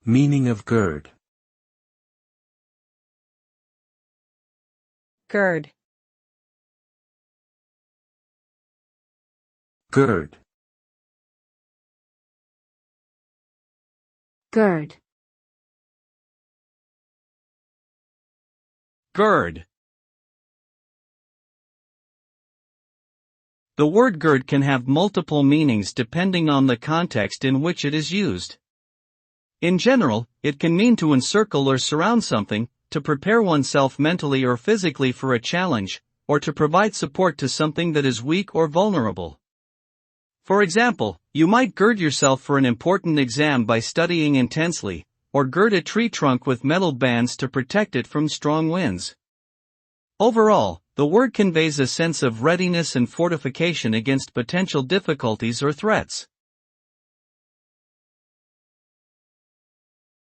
Meaning of gird. Gird. Gird. Gird. Gird. The word gird can have multiple meanings depending on the context in which it is used. In general, it can mean to encircle or surround something, to prepare oneself mentally or physically for a challenge, or to provide support to something that is weak or vulnerable. For example, you might gird yourself for an important exam by studying intensely, or gird a tree trunk with metal bands to protect it from strong winds. Overall, the word conveys a sense of readiness and fortification against potential difficulties or threats.